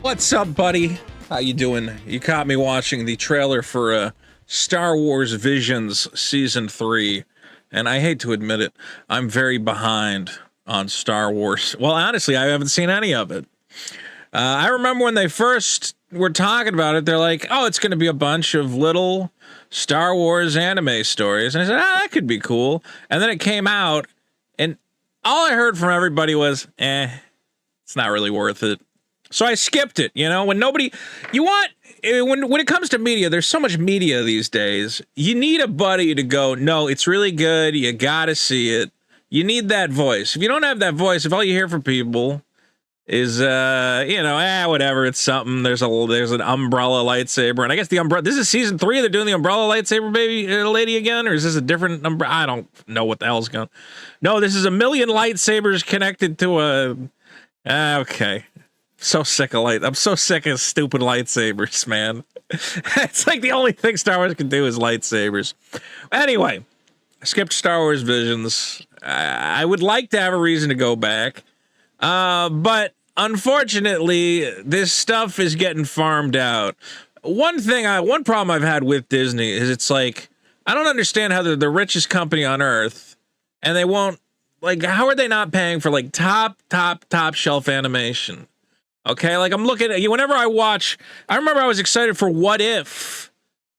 What's up, buddy? How you doing? You caught me watching the trailer for Star Wars Visions Season 3, and I hate to admit it, I'm very behind on Star Wars. Well, honestly, I haven't seen any of it. I remember when they first were talking about it, they're like, oh, it's going to be a bunch of little Star Wars anime stories. And I said, that could be cool. And then it came out, and all I heard from everybody was, it's not really worth it. So I skipped it, when nobody, when it comes to media, there's so much media these days. You need a buddy to go, no, it's really good. You got to see it. You need that voice. If you don't have that voice, if all you hear from people is, whatever, it's something. There's an umbrella lightsaber. And I guess the umbrella, this is season 3. They're doing the umbrella lightsaber lady again, or is this a different umbrella? I don't know what the hell's going on. No, this is a million lightsabers connected to okay. I'm so sick of stupid lightsabers, man. It's like the only thing Star Wars can do is lightsabers. Anyway, I skipped Star Wars Visions. I would like to have a reason to go back. But unfortunately, this stuff is getting farmed out. One problem I've had with Disney is it's like, I don't understand how they're the richest company on earth and they won't, like, how are they not paying for like top shelf animation? Okay, like I'm looking at you whenever I watch. I remember I was excited for What If.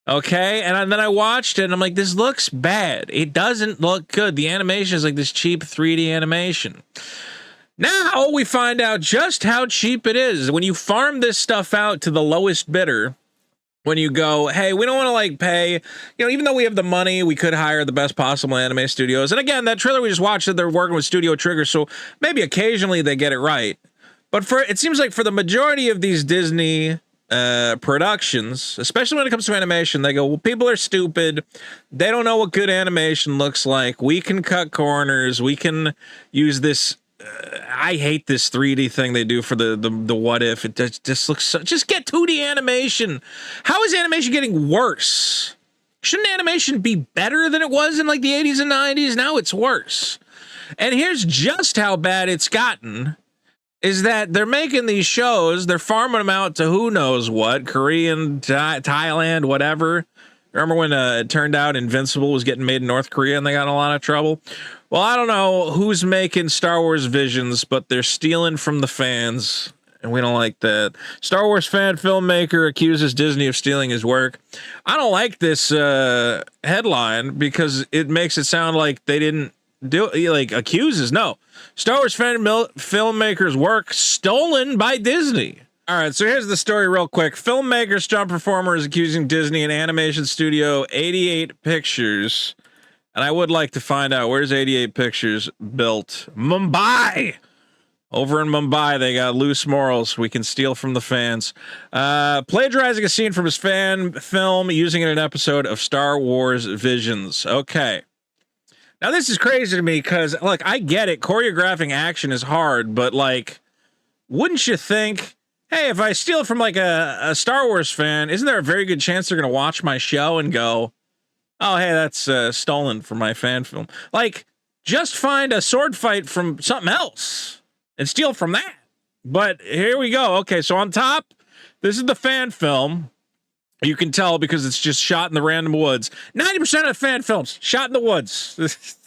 Okay, and then I watched it and I'm like, this looks bad. It doesn't look good. The animation is like this cheap 3D animation. Now we find out just how cheap it is when you farm this stuff out to the lowest bidder. When you go, hey, we don't want to like pay, even though we have the money, we could hire the best possible anime studios. And again, that trailer we just watched, that they're working with Studio Trigger, so maybe occasionally they get it right. But it seems like for the majority of these Disney productions, especially when it comes to animation, they go, well, people are stupid. They don't know what good animation looks like. We can cut corners. We can use this. I hate this 3D thing they do for the What If. It just looks so. Just get 2D animation. How is animation getting worse? Shouldn't animation be better than it was in like the 80s and 90s? Now it's worse. And here's just how bad it's gotten. Is that they're making these shows, they're farming them out to who knows what, Korean, Thailand, whatever. Remember when it turned out Invincible was getting made in North Korea and they got in a lot of trouble? Well, I don't know who's making Star Wars Visions, but they're stealing from the fans, and we don't like that. Star Wars fan filmmaker accuses Disney of stealing his work. I don't like this headline because it makes it sound like they didn't do like accuses. No. Star Wars fan filmmakers' work stolen by Disney. All right, so here's the story real quick. Filmmaker stunt performer is accusing Disney and animation studio 88 Pictures. And I would like to find out, where's 88 Pictures built? Mumbai! Over in Mumbai, they got loose morals we can steal from the fans. Plagiarizing a scene from his fan film, using it in an episode of Star Wars Visions. Okay. Now, this is crazy to me because, look, I get it. Choreographing action is hard, but, like, wouldn't you think, hey, if I steal from, like, a Star Wars fan, isn't there a very good chance they're going to watch my show and go, oh, hey, that's stolen from my fan film? Like, just find a sword fight from something else and steal from that. But here we go. Okay, so on top, this is the fan film. You can tell because it's just shot in the random woods. 90% of fan films shot in the woods.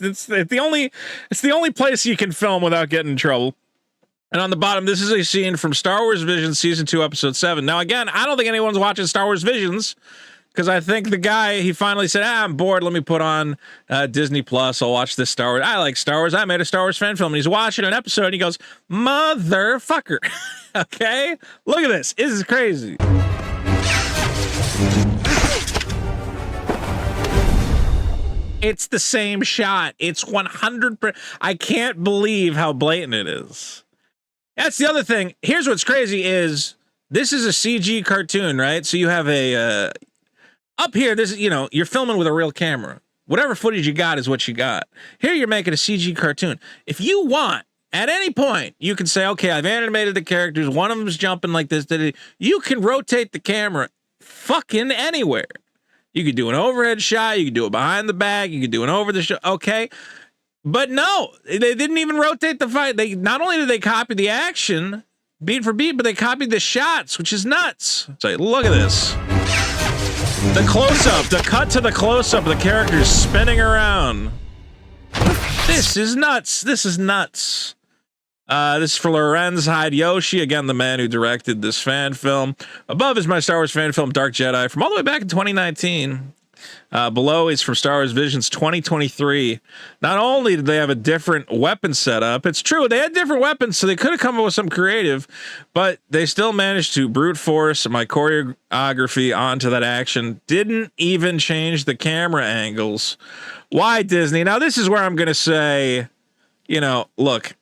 It's the only place you can film without getting in trouble. And on the bottom, this is a scene from Star Wars Visions Season 2, Episode 7. Now, again, I don't think anyone's watching Star Wars Visions because I think the guy, he finally said, I'm bored. Let me put on Disney Plus. I'll watch this Star Wars. I like Star Wars. I made a Star Wars fan film. And he's watching an episode and he goes, motherfucker. Okay? Look at this. This is crazy. It's the same shot. It's 100%. I can't believe how blatant it is. That's the other thing. Here's what's crazy is this is a CG cartoon, right? So you have a up here, this is, you're filming with a real camera. Whatever footage you got is what you got. Here you're making a CG cartoon. If you want, at any point, you can say, okay, I've animated the characters. One of them's jumping like this. You can rotate the camera fucking anywhere. You could do an overhead shot. You could do it behind the back. You could do an over the shot. Okay. But no, they didn't even rotate the fight. Not only did they copy the action, beat for beat, but they copied the shots, which is nuts. So look at this. The close-up, the cut to the close-up, the characters spinning around. This is nuts. This is nuts. This is for Lorenz Hideyoshi, again, the man who directed this fan film. Above is my Star Wars fan film, Dark Jedi, from all the way back in 2019. Below is from Star Wars Visions 2023. Not only did they have a different weapon setup, it's true, they had different weapons, so they could have come up with some creative, but they still managed to brute force my choreography onto that action. Didn't even change the camera angles. Why, Disney? Now, this is where I'm going to say, look,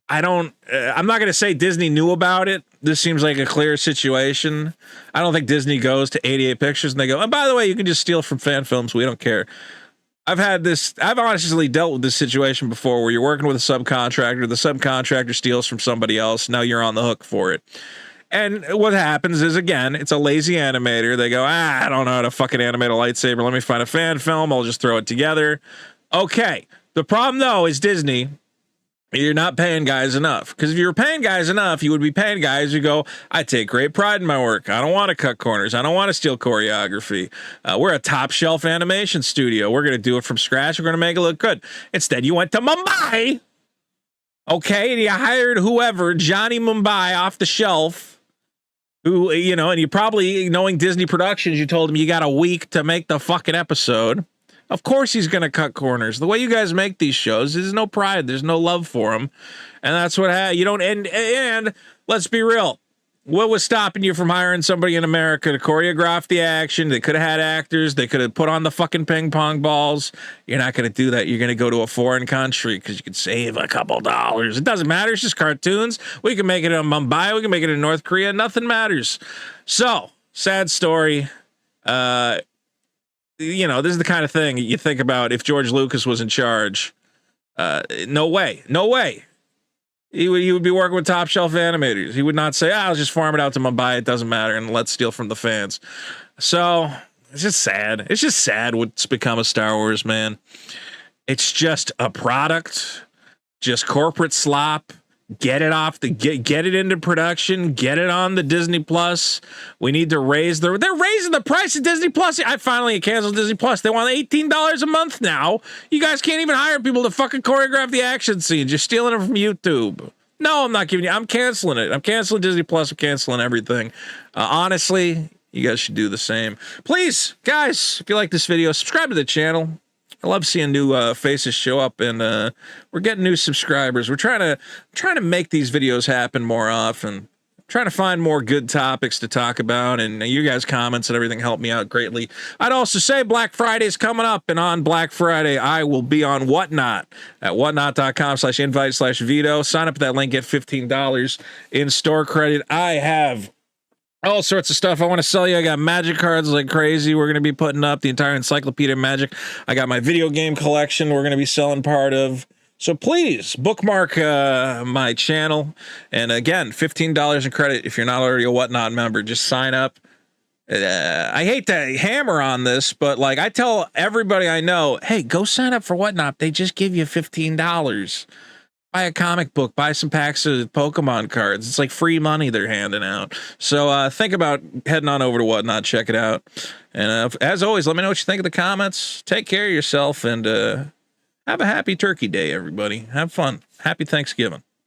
I'm not going to say Disney knew about it. This seems like a clear situation. I don't think Disney goes to 88 Pictures and they go, and by the way, you can just steal from fan films. We don't care. I've honestly dealt with this situation before where you're working with a subcontractor. The subcontractor steals from somebody else. Now you're on the hook for it. And what happens is, again, it's a lazy animator. They go, I don't know how to fucking animate a lightsaber. Let me find a fan film. I'll just throw it together. Okay. The problem, though, is Disney. You're not paying guys enough. Because if you were paying guys enough, you would be paying guys who go, I take great pride in my work. I don't want to cut corners. I don't want to steal choreography. We're a top shelf animation studio. We're going to do it from scratch. We're going to make it look good. Instead, you went to Mumbai. Okay. And you hired whoever, Johnny Mumbai off the shelf, who, and you probably, knowing Disney Productions, you told him you got a week to make the fucking episode. Of course he's going to cut corners. The way you guys make these shows, there's no pride. There's no love for them. And that's what you don't. And let's be real. What was stopping you from hiring somebody in America to choreograph the action? They could have had actors. They could have put on the fucking ping pong balls. You're not going to do that. You're going to go to a foreign country because you could save a couple dollars. It doesn't matter. It's just cartoons. We can make it in Mumbai. We can make it in North Korea. Nothing matters. So, sad story. This is the kind of thing you think about if George Lucas was in charge. No way. He would be working with top shelf animators. He would not say, I'll just farm it out to Mumbai. It doesn't matter. And let's steal from the fans. So it's just sad. It's just sad what's become of Star Wars, man. It's just a product, just corporate slop. Get it off get it into production, get it on the Disney Plus. We need to they're raising the price of Disney Plus. I finally canceled Disney Plus. They want $18 a month now. You guys can't even hire people to fucking choreograph the action scenes. You're stealing it from YouTube. No, I'm not giving you. I'm canceling it. I'm canceling Disney Plus. I'm canceling everything. Honestly, you guys should do the same. Please, guys, if you like this video, subscribe to the channel. I love seeing new faces show up, and we're getting new subscribers. We're trying to make these videos happen more often. Trying to find more good topics to talk about, and you guys' comments and everything help me out greatly. I'd also say Black Friday is coming up, and on Black Friday, I will be on Whatnot at whatnot.com/invite/Vito. Sign up at that link, get $15 in store credit. I have all sorts of stuff I want to sell you. I got magic cards like crazy. We're going to be putting up the entire Encyclopedia of Magic. I got my video game collection we're going to be selling part of. So please bookmark my channel. And again, $15 in credit if you're not already a Whatnot member. Just sign up. I hate to hammer on this, but like I tell everybody I know, hey, go sign up for Whatnot. They just give you $15. Buy a comic book, buy some packs of Pokemon cards. It's like free money they're handing out. So think about heading on over to Whatnot, check it out. And as always, let me know what you think in the comments. Take care of yourself, and have a happy Turkey Day, everybody. Have fun. Happy Thanksgiving.